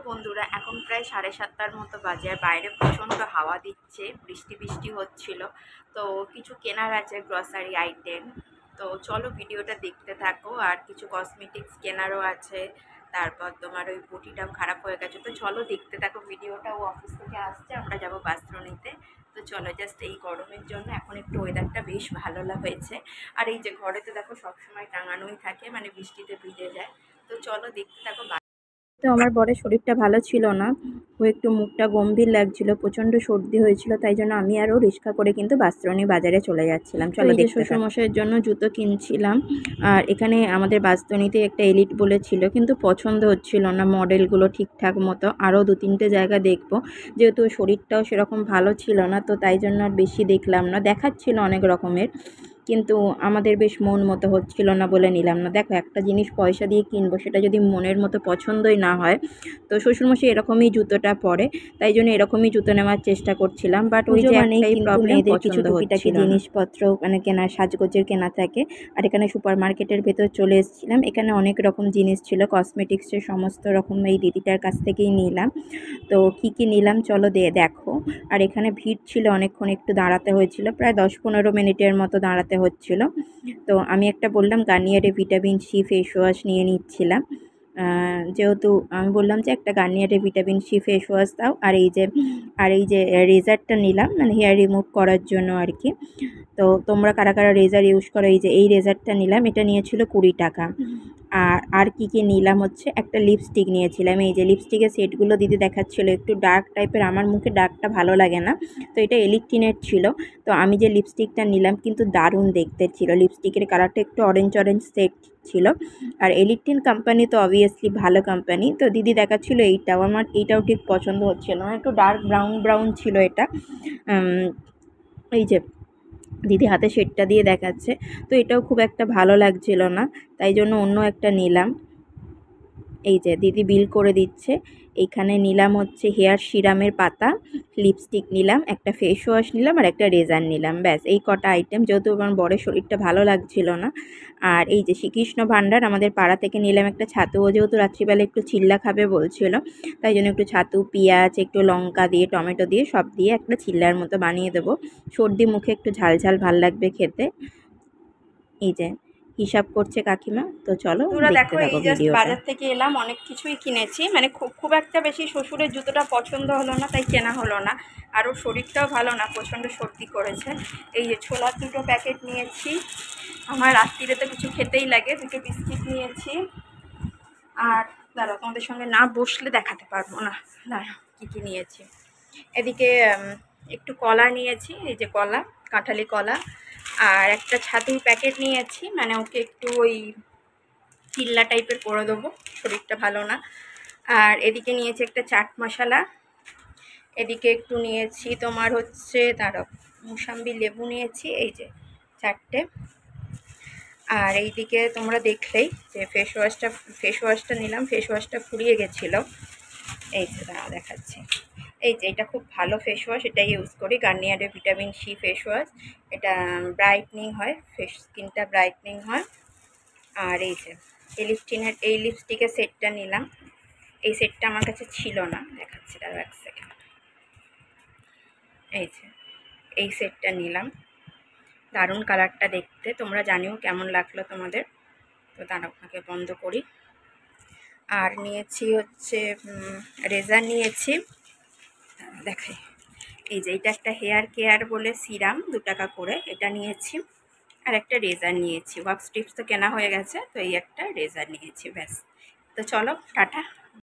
বন্ধুরা, এখন প্রায় 7:30টার মতো বাজে, আর বাইরে প্রচণ্ড হাওয়া দিচ্ছে, বৃষ্টি বৃষ্টি হচ্ছিল। তো কিছু কেনার আছে, গ্রসারি আইটেম। তো চলো ভিডিওটা দেখতে থাকো। আর কিছু কসমেটিক্স কেনারও আছে। তারপর তোমার ওই বটিটাও খারাপ হয়ে গেছে। তো চলো দেখতে থাকো ভিডিওটা। ও অফিস থেকে আসছে, আমরা যাবো বস্ত্র নিতে। তো চলো, জাস্ট এই গরমের জন্য এখন একটু ওয়েদারটা বেশ ভালো হয়েছে। আর এই যে ঘরেতে দেখো সবসময় টাঙানোই থাকে, মানে বৃষ্টিতে ভিজে যায়। তো চলো দেখতে থাকো। তো আমার বরের শরীরটা ভালো ছিল না, ও একটু মুখটা গম্ভীর লাগছিল, প্রচণ্ড সর্দি হয়েছিল, তাই জন্য আমি আরও রিক্সা করে কিন্তু বাস্ত্রণী বাজারে চলে যাচ্ছিলাম। চলো, দেখে শ্বশুরমশাইয়ের জন্য জুতো কিনছিলাম। আর এখানে আমাদের বাস্ত্রণীতে একটা এলিট বলেছিল, কিন্তু পছন্দ হচ্ছিল না মডেলগুলো ঠিকঠাক মতো। আরও 2-3টে জায়গা দেখবো, যেহেতু শরীরটাও সেরকম ভালো ছিল না, তো তাই জন্য আর বেশি দেখলাম না। দেখাচ্ছিল অনেক রকমের, কিন্তু আমাদের বেশ মন মতো হচ্ছিল না বলে নিলাম না। দেখো, একটা জিনিস পয়সা দিয়ে কিনবো, সেটা যদি মনের মতো পছন্দই না হয়। তো শ্বশুরমশাই এরকমই জুতোটা পরে, তাই জন্য এরকমই জুতো নেওয়ার চেষ্টা করছিলাম। বাট ওই যে একটাই প্রবলেম, কিছু টুকিটাকি জিনিসপত্র মানে কেনা, সাজগোজের কেনা থাকে। আর এখানে সুপার মার্কেটের ভেতর চলে এসেছিলাম। এখানে অনেক রকম জিনিস ছিল, কসমেটিক্সের সমস্ত রকম এই দিদিটার কাছ থেকেই নিলাম। তো কি নিলাম চলো দেখো। আর এখানে ভিড় ছিল অনেকক্ষণ, একটু দাঁড়াতে হয়েছিল, প্রায় 10-15 মিনিটের মতো দাঁড়াতে হচ্ছিল। তো আমি একটা বললাম গার্নিয়ারে ভিটামিন সি ফেস ওয়াশ নিয়ে নিচ্ছিলাম। যেহেতু আমি বললাম যে একটা গার্নিয়ারে ভিটামিন সি ফেস ওয়াশ দাও। আর এই যে রেজারটা নিলাম, মানে হেয়ার রিমুভ করার জন্য আর কি। তো তোমরা কারা কারা রেজার ইউজ করো, এই রেজারটা নিলাম, এটা নিয়েছিল 20 টাকা। আর কি নিলাম হচ্ছে, একটা লিপস্টিক নিয়েছিলাম। এই যে লিপস্টিকের সেটগুলো দিদি দেখাচ্ছিলো, একটু ডার্ক টাইপের, আমার মুখে ডার্কটা ভালো লাগে না, তো এটা এলিকটিনের ছিল। তো আমি যে লিপস্টিকটা নিলাম কিন্তু দারুণ দেখতে ছিল, লিপস্টিকের কালারটা একটু অরেঞ্জ সেট ছিল। আর এলিকটিন কোম্পানি তো অবভিয়াসলি ভালো কোম্পানি। তো দিদি দেখাচ্ছিল এইটাও, আমার এইটাও ঠিক পছন্দ হচ্ছিল না, একটু ডার্ক ব্রাউন ছিল এটা। এই যে দিদি হাতে শেডটা দিয়ে দেখাচ্ছে, তো এটাও খুব একটা ভালো লাগছিল না, তাই জন্য অন্য একটা নিলাম। এই যে দিদি বিল করে দিচ্ছে। এইখানে নিলাম হচ্ছে হেয়ার সিরামের পাতা, লিপস্টিক নিলাম, একটা ফেস ওয়াশ নিলাম, আর একটা রেজার নিলাম। ব্যাস এই কটা আইটেম, যেহেতু আমার বরের শরীরটা ভালো লাগছিল না। আর এই যে শ্রীকৃষ্ণ ভাণ্ডার আমাদের পাড়া থেকে নিলাম একটা ছাতু, ও যেহেতু রাত্রিবেলা একটু চিল্লা খাবে বলছিল, তাই জন্য একটু ছাতু, পেঁয়াজ, একটু লঙ্কা দিয়ে, টমেটো দিয়ে, সব দিয়ে একটা চিল্লার মতো বানিয়ে দেবো। সর্দি মুখে একটু ঝাল ঝাল ভাল লাগবে খেতে। এই যে হিসাব করছে কাকিমা। তো চলো দেখতে থাকো ভিডিওটা। বাজার থেকে এলাম, অনেক কিছুই কিনেছি, মানে খুব একটা বেশি শ্বশুরের জুতোটা পছন্দ হলো না, তাই কেনা হলো না। আরও শরীরটাও ভালো না, প্রচণ্ড সর্দি করেছে। এই যে ছোলার 2টো প্যাকেট নিয়েছি, আমার রাত্রিরে তো কিছু খেতেই লাগে। 2টো বিস্কিট নিয়েছি। আর দাঁড়াও, তোমাদের সঙ্গে না বসলে দেখাতে পারবো না। দাঁড়াও কী নিয়েছি। এদিকে একটু কলা নিয়েছি, এই যে কলা, কাঁঠালি কলা। আর একটা ছাতুর প্যাকেট নিয়েছি, মানে ওকে একটু ওই চিল্লা টাইপের করে দেবো, শরীরটা ভালো না। আর এদিকে নিয়েছি একটা চাট মশলা। এদিকে একটু নিয়েছি তোমার হচ্ছে তারও মুসাম্বি লেবু নিয়েছি, এই যে 4টে। আর এইদিকে তোমরা দেখলেই যে ফেস ওয়াশটা নিলাম, ফেস ওয়াশটা ফুরিয়ে গেছিলো। এই যে দাঁড়াও দেখাচ্ছি। এই যে এটা খুব ভালো ফেস ওয়াশ, এটাই ইউজ করি, গার্নিয়ারের ভিটামিন সি ফেস ওয়াশ। এটা ব্রাইটনিং হয়, স্কিনটা ব্রাইটনিং হয়। আর এই যে এলিপটিনের এই লিপস্টিকের সেটটা নিলাম। এই সেটটা আমার কাছে ছিল না, দেখাচ্ছি দাঁড়াও 1 সেকেন্ড। এই যে এই সেটটা নিলাম, দারুণ কালারটা দেখতে, তোমরা জানিও কেমন লাগলো তোমাদের। তো দাঁড়াও আপনাকে বন্ধ করি। আর নিয়েছি হচ্ছে রেজার নিয়েছি, দেখাই। এই যে এটা একটা হেয়ার কেয়ার বলে সিরাম, 2 টাকা করে, এটা নিয়েছি। আর একটা রেজার নিয়েছি, ওয়াক্স টিপস তো কেনা হয়ে গেছে, তো এই একটা রেজার নিয়েছি। ব্যাস। তো চলো টাটা।